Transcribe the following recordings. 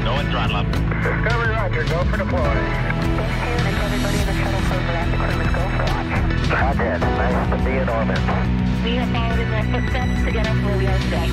Go and throttle up. Discovery, roger. Go for deploy. And everybody in the shuttle program, the crew is go for launch. Roger. Nice to be in orbit. We have followed in their footsteps to get us where we are today.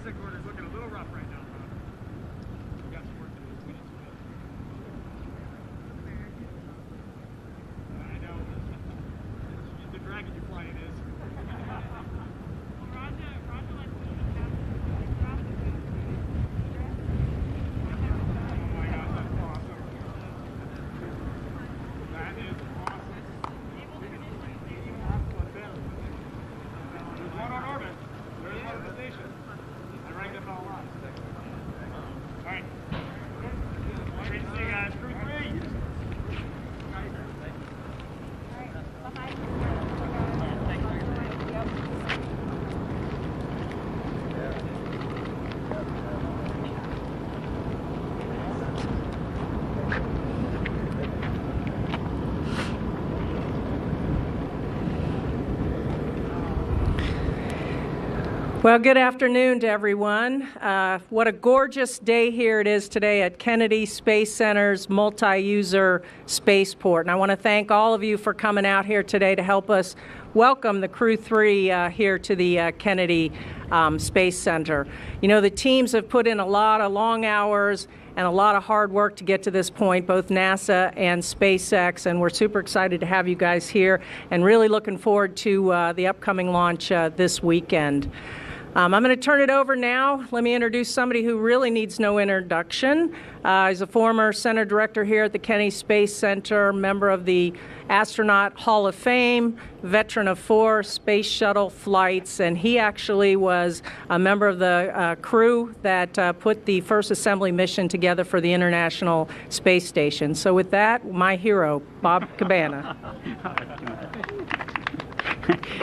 second quarter is looking a little rough right now, Ron. We got some work to do. We need some help. I know. It's the dragon you fly it is. Roger likes to eat out. Oh my gosh, that's awesome. That is awesome. There's one on orbit. There's one at the station. I ranked them all up. All right. Great to see you guys. Crew-3. Well, good afternoon to everyone. What a gorgeous day here it is today at Kennedy Space Center's multi-user spaceport. And I want to thank all of you for coming out here today to help us welcome the Crew-3 here to the Kennedy Space Center. You know, the teams have put in a lot of long hours and a lot of hard work to get to this point, both NASA and SpaceX, and we're super excited to have you guys here and really looking forward to the upcoming launch this weekend. I'm going to turn it over now. Let me introduce somebody who really needs no introduction. He's a former center director here at the Kennedy Space Center, member of the Astronaut Hall of Fame, veteran of 4 space shuttle flights, and he actually was a member of the crew that put the first assembly mission together for the International Space Station. So with that, my hero, Bob Cabana.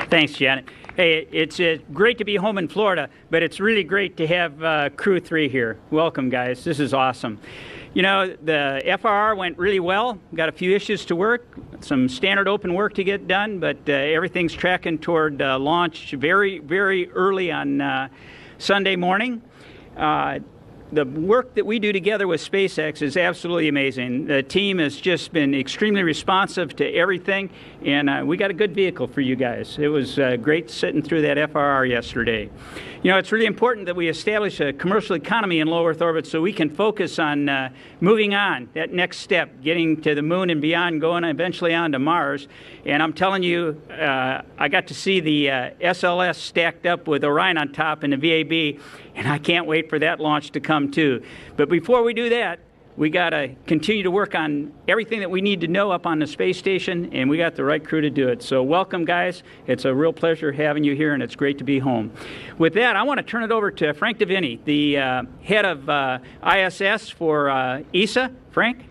Thanks, Janet. Hey, it's great to be home in Florida, but it's really great to have Crew-3 here. Welcome, guys. This is awesome. You know, the FRR went really well. Got a few issues to work, some standard open work to get done, but everything's tracking toward launch very, very early on Sunday morning. The work that we do together with SpaceX is absolutely amazing. The team has just been extremely responsive to everything, and we got a good vehicle for you guys. It was great sitting through that FRR yesterday. You know, it's really important that we establish a commercial economy in low Earth orbit so we can focus on moving on, that next step, getting to the moon and beyond, going eventually on to Mars. And I'm telling you, I got to see the SLS stacked up with Orion on top and the VAB, and I can't wait for that launch to come too. But before we do that, we got to continue to work on everything that we need to know up on the space station, and we got the right crew to do it. So welcome, guys. It's a real pleasure having you here, and it's great to be home. With that, I want to turn it over to Frank DeVinny, the head of ISS for ESA. Frank?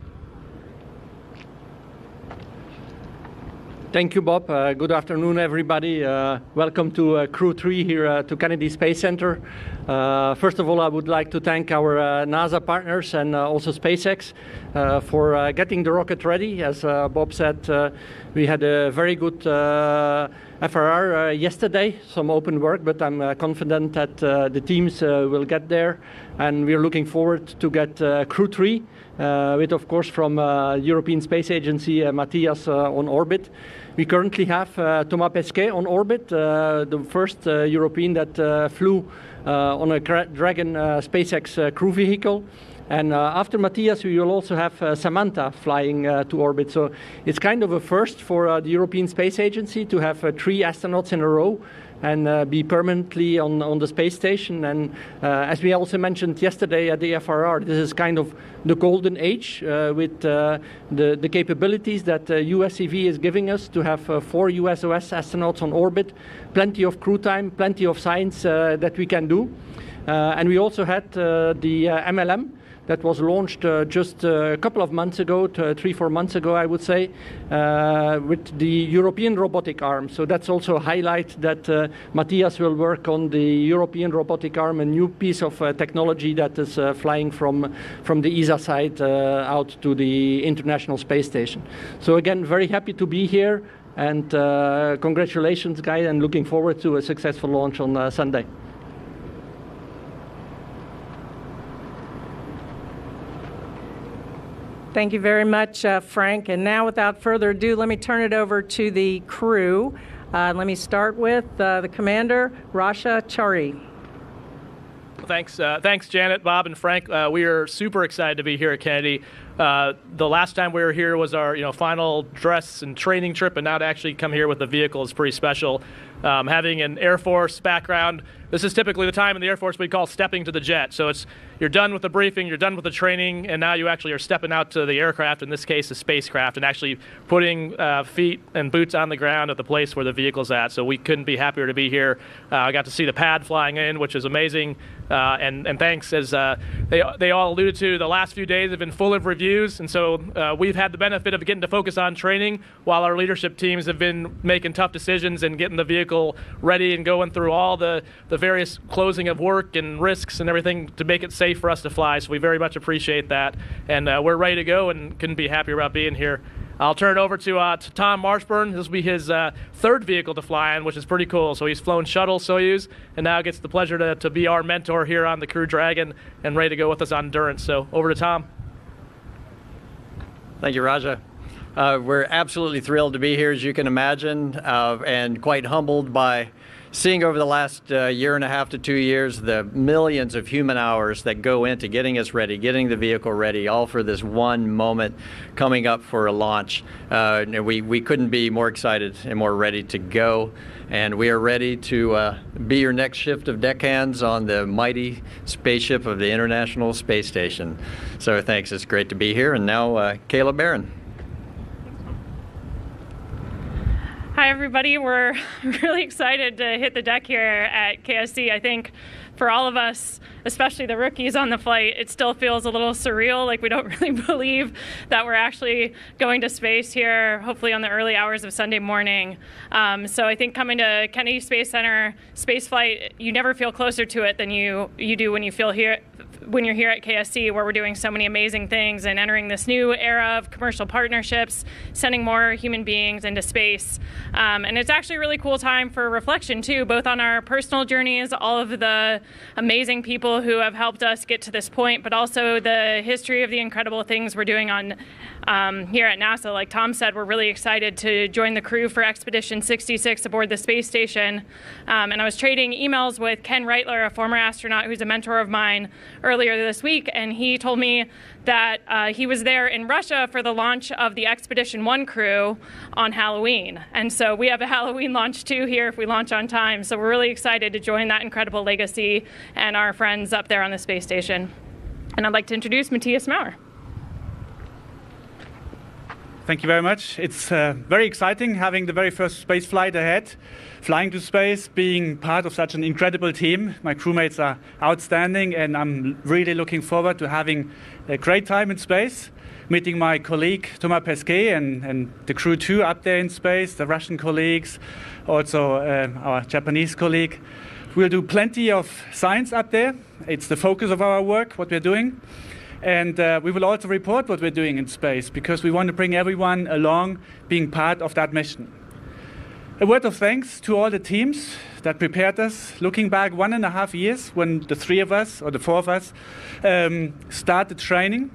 Thank you, Bob. Good afternoon, everybody. Welcome to Crew-3 here to Kennedy Space Center. First of all, I would like to thank our NASA partners and also SpaceX for getting the rocket ready. As Bob said, we had a very good FRR yesterday, some open work, but I'm confident that the teams will get there. And we're looking forward to get Crew-3 with, of course, from European Space Agency, Matthias on orbit. We currently have Thomas Pesquet on orbit, the first European that flew on a Dragon SpaceX crew vehicle. And after Matthias, we will also have Samantha flying to orbit. So it's kind of a first for the European Space Agency to have 3 astronauts in a row and be permanently on the space station. And as we also mentioned yesterday at the FRR, this is kind of the golden age with the capabilities that USCV is giving us to have 4 USOS astronauts on orbit, plenty of crew time, plenty of science that we can do. And we also had the MLM that was launched just a couple of months ago, 3-4 months ago, I would say, with the European robotic arm. So that's also a highlight that Matthias will work on the European robotic arm, a new piece of technology that is flying from the ESA side out to the International Space Station. So again, very happy to be here, and congratulations, guys, and looking forward to a successful launch on Sunday. Thank you very much, Frank. And now, without further ado, let me turn it over to the crew. Let me start with the commander, Rasha Chari. Thanks, Janet, Bob, and Frank. We are super excited to be here at Kennedy. The last time we were here was our final dress and training trip, and now to actually come here with the vehicle is pretty special. Having an Air Force background, this is typically the time in the Air Force we call stepping to the jet. So you're done with the briefing, you're done with the training, and now you actually are stepping out to the aircraft, in this case the spacecraft, and actually putting feet and boots on the ground at the place where the vehicle's at. So we couldn't be happier to be here. I got to see the pad flying in, which is amazing. And thanks, as they all alluded to, the last few days have been full of reviews, and so we've had the benefit of getting to focus on training while our leadership teams have been making tough decisions and getting the vehicle ready and going through all the various closing of work and risks and everything to make it safe for us to fly. So we very much appreciate that, and we're ready to go and couldn't be happier about being here. I'll turn it over to Tom Marshburn. This will be his third vehicle to fly in, which is pretty cool. So he's flown Shuttle, Soyuz, and now gets the pleasure to be our mentor here on the Crew Dragon and ready to go with us on Endurance. So over to Tom. Thank you, Raja. We're absolutely thrilled to be here, as you can imagine, and quite humbled by seeing over the last year and a half to 2 years the millions of human hours that go into getting us ready, getting the vehicle ready, all for this one moment coming up for a launch. We couldn't be more excited and more ready to go, and we are ready to be your next shift of deckhands on the mighty spaceship of the International Space Station. So thanks, it's great to be here. And now Caleb Barron. Hi, everybody. We're really excited to hit the deck here at KSC. I think for all of us, especially the rookies on the flight, it still feels a little surreal, like we don't really believe that we're actually going to space here, hopefully on the early hours of Sunday morning. So I think coming to Kennedy Space Center, spaceflight, you never feel closer to it than you do when you're here at KSC, where we're doing so many amazing things and entering this new era of commercial partnerships, sending more human beings into space. And it's actually a really cool time for reflection too, both on our personal journeys, all of the amazing people who have helped us get to this point, but also the history of the incredible things we're doing on here at NASA. Like Tom said, we're really excited to join the crew for Expedition 66 aboard the space station. And I was trading emails with Ken Reitler, a former astronaut who's a mentor of mine, earlier this week, and he told me that he was there in Russia for the launch of the Expedition 1 crew on Halloween. And so we have a Halloween launch too here if we launch on time. So we're really excited to join that incredible legacy and our friends up there on the space station. And I'd like to introduce Matthias Maurer. Thank you very much. It's very exciting having the very first space flight ahead, flying to space, being part of such an incredible team. My crewmates are outstanding, and I'm really looking forward to having a great time in space, meeting my colleague Thomas Pesquet and the Crew-3 up there in space, the Russian colleagues, also our Japanese colleague. We'll do plenty of science up there. It's the focus of our work, what we're doing. And we will also report what we're doing in space, because we want to bring everyone along being part of that mission. A word of thanks to all the teams that prepared us. Looking back 1.5 years when the 3 of us, or the 4 of us, started training.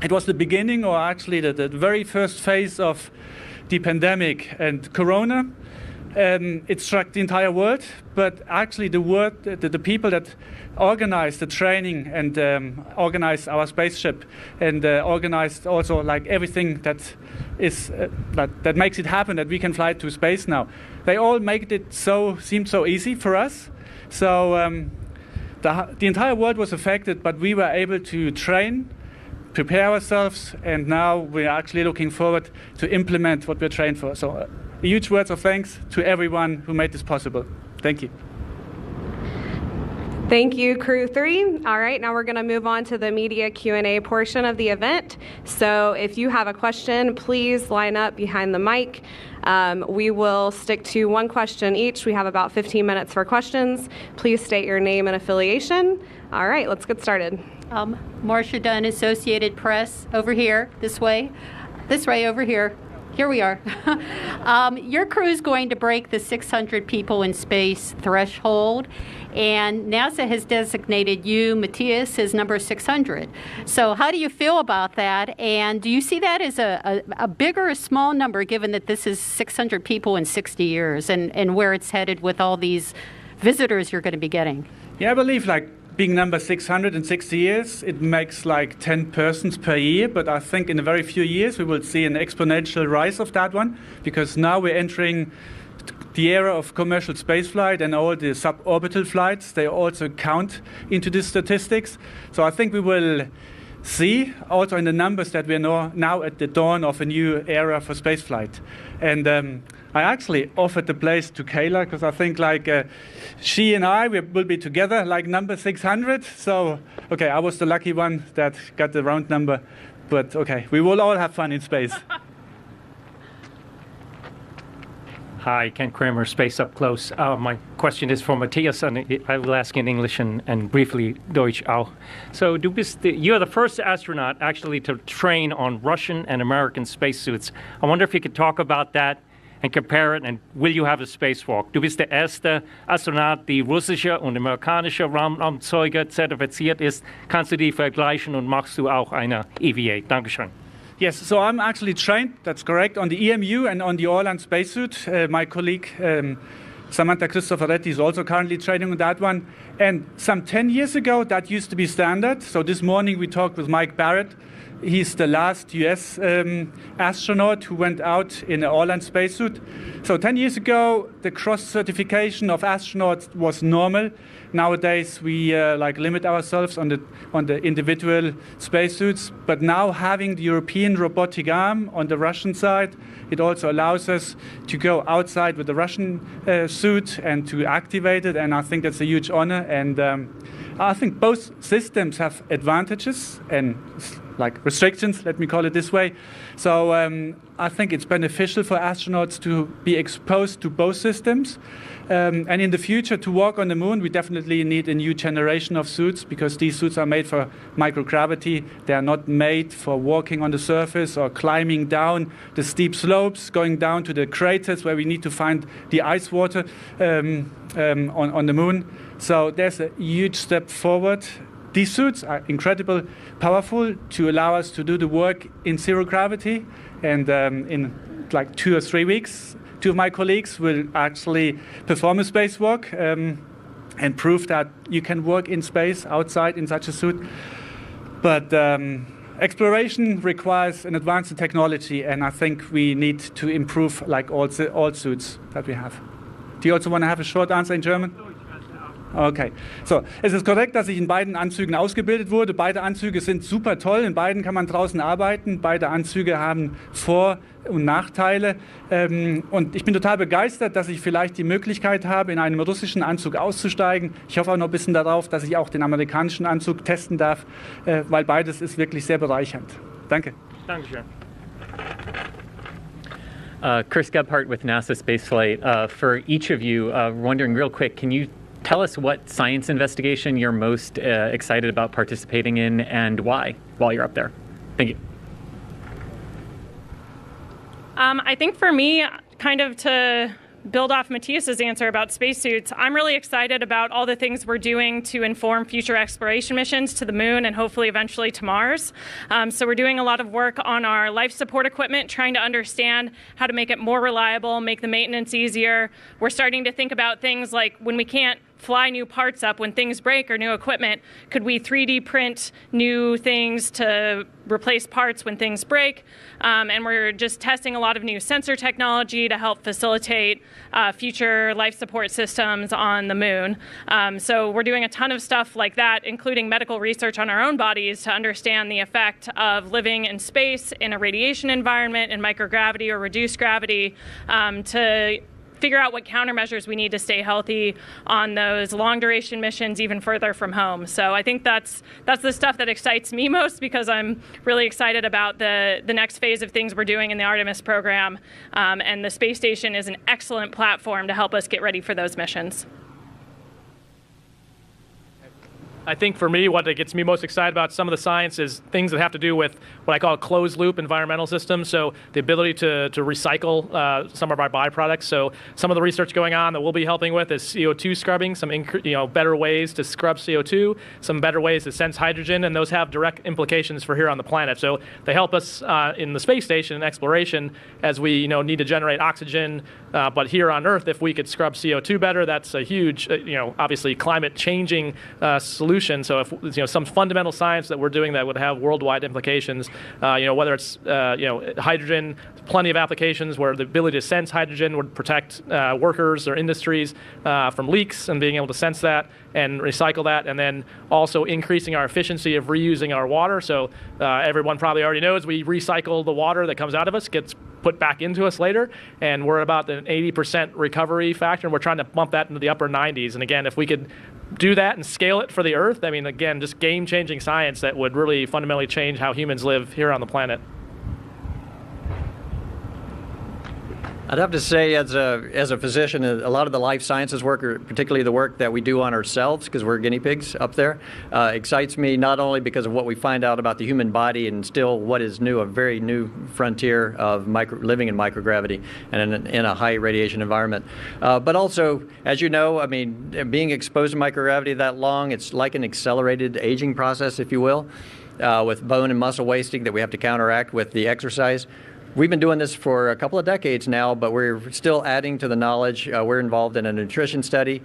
It was the beginning, or actually the very first phase of the pandemic and Corona. It struck the entire world, but actually the people that organized the training and organized our spaceship and organized also like everything that is that makes it happen that we can fly to space now. They all make it seem so easy for us. So the entire world was affected, but we were able to train, prepare ourselves, and now we're actually looking forward to implement what we're trained for. So a huge words of thanks to everyone who made this possible. Thank you. Thank you, Crew-3. All right, now we're going to move on to the media Q&A portion of the event. So if you have a question, please line up behind the mic. We will stick to one question each. We have about 15 minutes for questions. Please state your name and affiliation. All right, let's get started. Marcia Dunn, Associated Press, over here, this way, over here. Here we are. Your crew is going to break the 600 people in space threshold, and NASA has designated you, Matthias, as number 600. So how do you feel about that? And do you see that as a big or a small number, given that this is 600 people in 60 years and where it's headed with all these visitors you're going to be getting? Yeah, I believe being number 600 in 60 years, it makes like 10 persons per year. But I think in a very few years, we will see an exponential rise of that one, because now we're entering the era of commercial spaceflight, and all the suborbital flights, they also count into the statistics. So I think we will see also in the numbers that we're now at the dawn of a new era for spaceflight. And I actually offered the place to Kayla, because I think like she and I will be together like number 600. So, okay, I was the lucky one that got the round number. But okay, we will all have fun in space. Hi, Ken Kramer, Space Up Close. My question is for Matthias, and I will ask in English and briefly Deutsch auch. So, you are the first astronaut actually to train on Russian and American spacesuits. I wonder if you could talk about that and compare it, and will you have a spacewalk? Du bist der erste Astronaut, die russische und amerikanische Raumzeuge zertifiziert ist. Kannst du die vergleichen und machst du auch eine EVA? Dankeschön. Yes, so I'm actually trained, that's correct, on the EMU and on the Orlan spacesuit. My colleague Samantha Cristoforetti is also currently training on that one. And some 10 years ago, that used to be standard. So this morning we talked with Mike Barrett. He's the last US astronaut who went out in an Orlan spacesuit. So 10 years ago, the cross-certification of astronauts was normal. Nowadays, we limit ourselves on the individual spacesuits. But now having the European robotic arm on the Russian side, it also allows us to go outside with the Russian suit and to activate it. And I think that's a huge honor. And I think both systems have advantages and like restrictions, let me call it this way. So I think it's beneficial for astronauts to be exposed to both systems. And in the future, to walk on the moon, we definitely need a new generation of suits, because these suits are made for microgravity. They are not made for walking on the surface or climbing down the steep slopes, going down to the craters where we need to find the ice water on the moon. So there's a huge step forward. These suits are incredibly powerful to allow us to do the work in zero gravity. And in like 2 or 3 weeks, 2 of my colleagues will actually perform a spacewalk and prove that you can work in space outside in such a suit. But exploration requires an advance in technology, and I think we need to improve like all suits that we have. Do you also want to have a short answer in German? Okay, so es ist korrekt, dass ich in beiden Anzügen ausgebildet wurde. Beide Anzüge sind super toll, in beiden kann man draußen arbeiten. Beide Anzüge haben Vor- und Nachteile. Und ich bin total begeistert, dass ich vielleicht die Möglichkeit habe, in einem russischen Anzug auszusteigen. Ich hoffe auch noch ein bisschen darauf, dass ich auch den amerikanischen Anzug testen darf, weil beides ist wirklich sehr bereichernd. Danke. Dankeschön. Chris Gebhardt with NASA Spaceflight. For each of you, wondering real quick, can you tell us what science investigation you're most excited about participating in and why while you're up there? Thank you. I think for me, kind of to build off Matthias's answer about spacesuits, I'm really excited about all the things we're doing to inform future exploration missions to the moon and hopefully eventually to Mars. So we're doing a lot of work on our life support equipment, trying to understand how to make it more reliable, make the maintenance easier. We're starting to think about things like when we can't fly new parts up, when things break or new equipment, could we 3D print new things to replace parts when things break? And we're just testing a lot of new sensor technology to help facilitate future life support systems on the moon. So we're doing a ton of stuff like that, including medical research on our own bodies to understand the effect of living in space in a radiation environment, in microgravity or reduced gravity, to figure out what countermeasures we need to stay healthy on those long-duration missions even further from home. So I think that's the stuff that excites me most, because I'm really excited about the next phase of things we're doing in the Artemis program. And the space station is an excellent platform to help us get ready for those missions. I think for me, what gets me most excited about some of the science is things that have to do with what I call closed-loop environmental systems. So the ability to recycle some of our byproducts. So some of the research going on that we'll be helping with is CO2 scrubbing, some better ways to scrub CO2, some better ways to sense hydrogen, and those have direct implications for here on the planet. So they help us in the space station and exploration as we need to generate oxygen. But here on Earth, if we could scrub CO2 better, that's a huge, obviously climate-changing solution solution. So if some fundamental science that we're doing that would have worldwide implications, whether it's hydrogen, plenty of applications where the ability to sense hydrogen would protect workers or industries from leaks and being able to sense that and recycle that, and then also increasing our efficiency of reusing our water. So everyone probably already knows we recycle the water that comes out of us, gets put back into us later, and we're about an 80% recovery factor, and we're trying to bump that into the upper 90s. And again, if we could do that and scale it for the Earth, I mean, again, just game-changing science that would really fundamentally change how humans live here on the planet. I'd have to say, as a physician, a lot of the life sciences work, or particularly the work that we do on ourselves, because we're guinea pigs up there, excites me not only because of what we find out about the human body and still what is new, a very new frontier of living in microgravity and in a high radiation environment, but also, as you know, I mean, being exposed to microgravity that long, it's like an accelerated aging process, if you will, with bone and muscle wasting that we have to counteract with the exercise. We've been doing this for a couple of decades now, but we're still adding to the knowledge. We're involved in a nutrition study.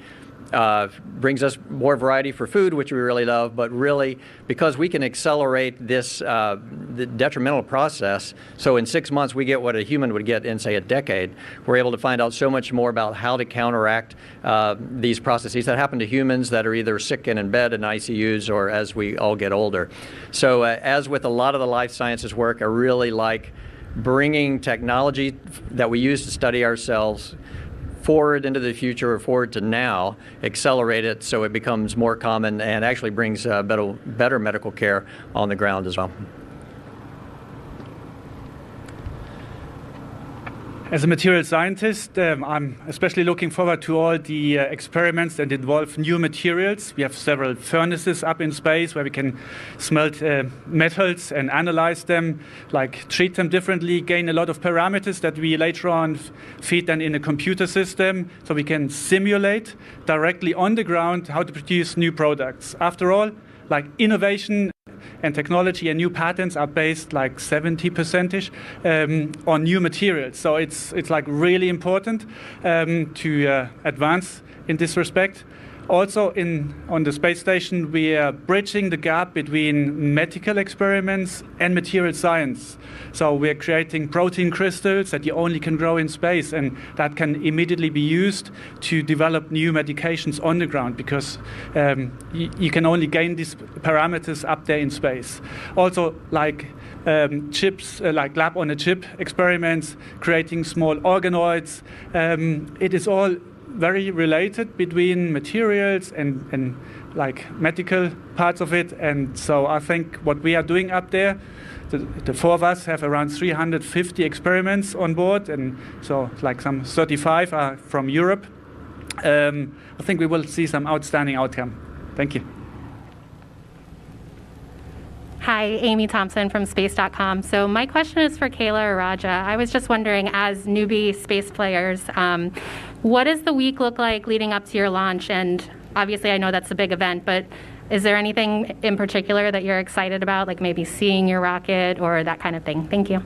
Brings us more variety for food, which we really love, but really because we can accelerate this the detrimental process. So in 6 months, we get what a human would get in, say, a decade. We're able to find out so much more about how to counteract these processes that happen to humans that are either sick and in bed in ICUs or as we all get older. So as with a lot of the life sciences work, I really like bringing technology that we use to study ourselves forward into the future or forward to now, accelerate it so it becomes more common and actually brings better medical care on the ground as well. As a material scientist, I'm especially looking forward to all the experiments that involve new materials. We have several furnaces up in space where we can smelt metals and analyze them, like treat them differently, gain a lot of parameters that we later on feed then in a computer system so we can simulate directly on the ground how to produce new products. After all, like innovation and technology and new patents are based like 70% on new materials. So it's like really important to advance in this respect. Also on the space station, we are bridging the gap between medical experiments and material science. So we're creating protein crystals that you only can grow in space, and that can immediately be used to develop new medications on the ground, because you can only gain these parameters up there in space. Also, like chips, like lab-on-a-chip experiments, creating small organoids. It is all very related between materials and like medical parts of it. And so I think what we are doing up there, the four of us have around 350 experiments on board, and so like some 35 are from Europe. I think we will see some outstanding outcome. Thank you. Hi, Amy Thompson from Space.com. So my question is for Kayla or Raja. I was just wondering, as newbie space players, what does the week look like leading up to your launch? And obviously I know that's a big event, but is there anything in particular that you're excited about, like maybe seeing your rocket or that kind of thing? Thank you.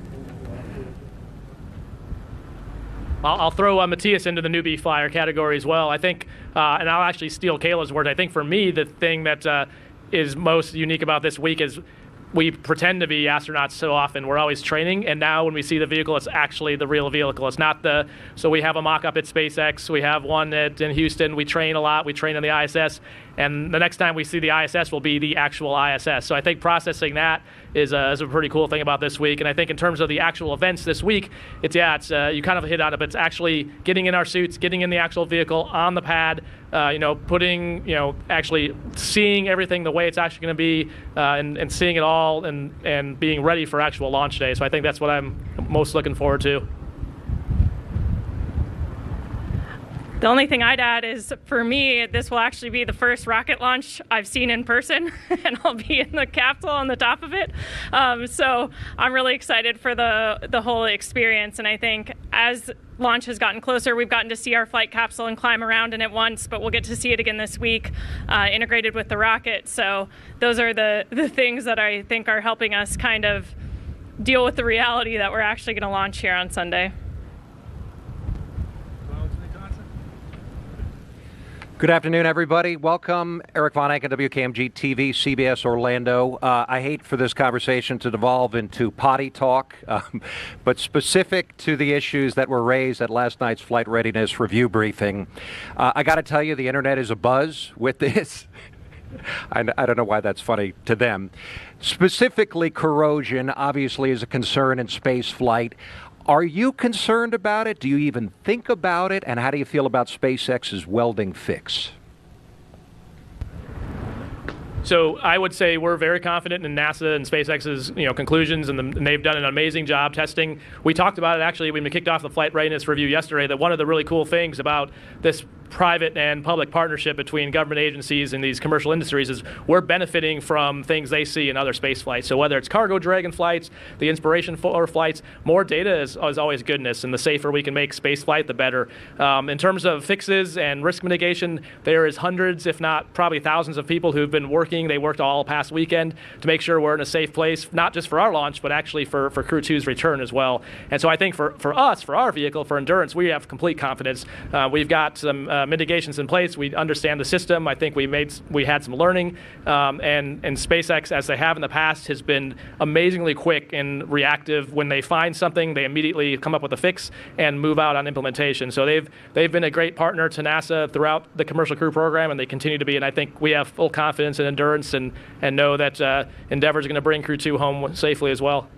I'll throw Matthias into the newbie flyer category as well. I think, and I'll actually steal Kayla's word, I think for me the thing that is most unique about this week is we pretend to be astronauts so often. We're always training, and now when we see the vehicle, it's actually the real vehicle. It's not so we have a mock-up at SpaceX, we have one in Houston, we train a lot, we train on the ISS, and the next time we see the ISS will be the actual ISS. So I think processing that is a pretty cool thing about this week. And I think in terms of the actual events this week, it's you kind of hit on it, but it's actually getting in our suits, getting in the actual vehicle on the pad, actually seeing everything the way it's actually going to be, and seeing it all and being ready for actual launch day. So I think that's what I'm most looking forward to. The only thing I'd add is, for me, this will actually be the first rocket launch I've seen in person, and I'll be in the capsule on the top of it. So I'm really excited for the whole experience, and I think as launch has gotten closer, we've gotten to see our flight capsule and climb around in it once, but we'll get to see it again this week, integrated with the rocket. So those are the things that I think are helping us kind of deal with the reality that we're actually going to launch here on Sunday. Good afternoon, everybody. Welcome. Eric Von Eyck, WKMG TV, CBS Orlando. I hate for this conversation to devolve into potty talk, but specific to the issues that were raised at last night's flight readiness review briefing, I got to tell you, the internet is abuzz with this. I don't know why that's funny to them. Specifically, corrosion obviously is a concern in space flight. Are you concerned about it? Do you even think about it? And how do you feel about SpaceX's welding fix? So I would say we're very confident in NASA and SpaceX's conclusions, and they've done an amazing job testing. We talked about it actually when we kicked off the flight readiness review yesterday, that one of the really cool things about this private and public partnership between government agencies and these commercial industries is we're benefiting from things they see in other space flights. So whether it's cargo Dragon flights, the Inspiration 4 flights, more data is always goodness, and the safer we can make space flight, the better. In terms of fixes and risk mitigation, there is hundreds, if not probably thousands of people who've been working. They worked all past weekend to make sure we're in a safe place, not just for our launch, but actually for Crew-2's return as well. And so I think for us, for our vehicle, for Endurance, we have complete confidence. We've got some mitigations in place. We understand the system. I think we had some learning, and SpaceX, as they have in the past, has been amazingly quick and reactive. When they find something, they immediately come up with a fix and move out on implementation. So they've been a great partner to NASA throughout the Commercial Crew program, and they continue to be. And I think we have full confidence in Endurance and know that Endeavour is going to bring Crew-2 home safely as well.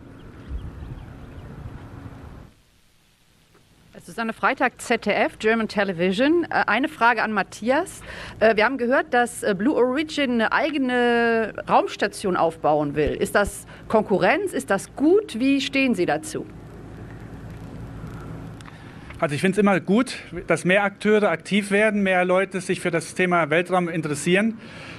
Susanne Freitag, ZDF, German Television. Eine Frage an Matthias. Wir haben gehört, dass Blue Origin eine eigene Raumstation aufbauen will. Ist das Konkurrenz? Ist das gut? Wie stehen Sie dazu? Also ich finde es immer gut, dass mehr Akteure aktiv werden, mehr Leute sich für das Thema Weltraum interessieren,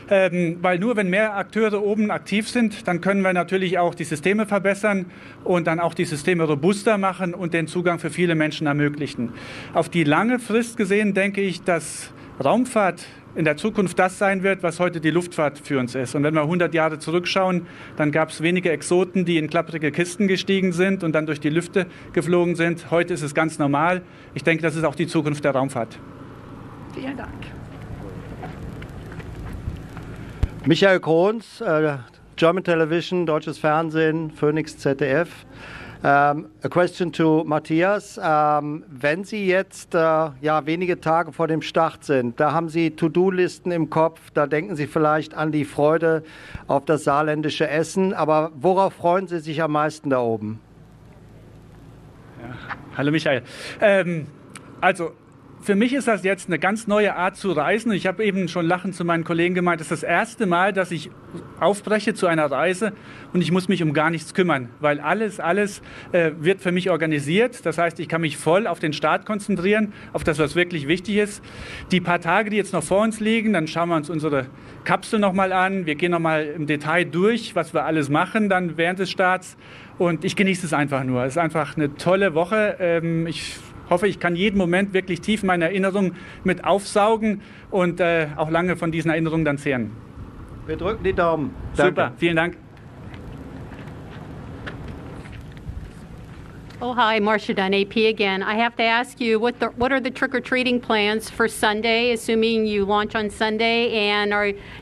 weil nur wenn mehr Akteure oben aktiv sind, dann können wir natürlich auch die Systeme verbessern und dann auch die Systeme robuster machen und den Zugang für viele Menschen ermöglichen. Auf die lange Frist gesehen denke ich, dass Raumfahrt in der Zukunft das sein wird, was heute die Luftfahrt für uns ist. Und wenn wir 100 Jahre zurückschauen, dann gab es wenige Exoten, die in klapprige Kisten gestiegen sind und dann durch die Lüfte geflogen sind. Heute ist es ganz normal. Ich denke, das ist auch die Zukunft der Raumfahrt. Vielen Dank. Michael Krohns, German Television, deutsches Fernsehen, Phoenix ZDF. A question to Matthias. Wenn Sie jetzt wenige Tage vor dem Start sind, da haben Sie To-Do-Listen im Kopf, da denken Sie vielleicht an die Freude auf das saarländische Essen, aber worauf freuen Sie sich am meisten da oben? Ja. Hallo Michael. Also für mich ist das jetzt eine ganz neue Art zu reisen. Ich habe eben schon lachend zu meinen Kollegen gemeint, das ist das erste Mal, dass ich aufbreche zu einer Reise und ich muss mich um gar nichts kümmern, weil alles wird für mich organisiert. Das heißt, ich kann mich voll auf den Start konzentrieren, auf das, was wirklich wichtig ist. Die paar Tage, die jetzt noch vor uns liegen, dann schauen wir uns unsere Kapsel nochmal an. Wir gehen nochmal im Detail durch, was wir alles machen dann während des Starts. Und ich genieße es einfach nur. Es ist einfach eine tolle Woche. Ich hoffe, ich kann jeden Moment wirklich tief in meine Erinnerung mit aufsaugen und auch lange von diesen Erinnerungen dann zehren. Wir drücken die Daumen. Super, Danke. vielen Dank. Oh, hi, Marcia Dunn, AP again. I have to ask you, what are the trick-or-treating plans for Sunday, assuming you launch on Sunday? And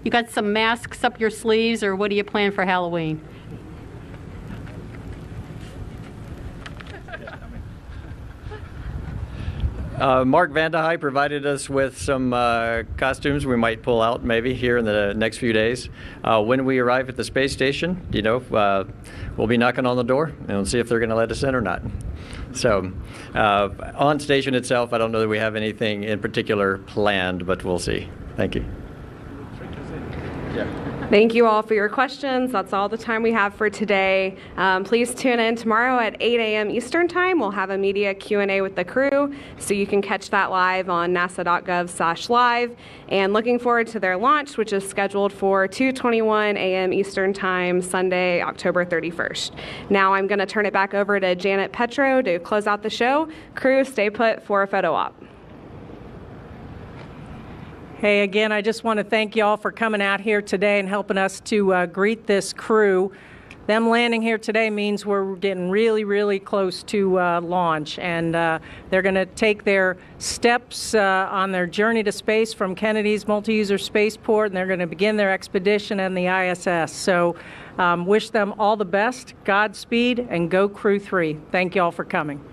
you got some masks up your sleeves, or what do you plan for Halloween? Mark Vandehei provided us with some costumes we might pull out maybe here in the next few days. When we arrive at the space station, we'll be knocking on the door and we'll see if they're going to let us in or not. So on station itself, I don't know that we have anything in particular planned, but we'll see. Thank you. Yeah. Thank you all for your questions. That's all the time we have for today. Please tune in tomorrow at 8 a.m. Eastern Time. We'll have a media Q&A with the crew, so you can catch that live on nasa.gov/live. And looking forward to their launch, which is scheduled for 2:21 a.m. Eastern Time, Sunday, October 31st. Now I'm going to turn it back over to Janet Petro to close out the show. Crew, stay put for a photo op. Hey, again, I just want to thank you all for coming out here today and helping us to greet this crew. them landing here today means we're getting really, really close to launch. And they're going to take their steps on their journey to space from Kennedy's multi-user spaceport, and they're going to begin their expedition in the ISS. So wish them all the best, Godspeed, and go Crew 3. Thank you all for coming.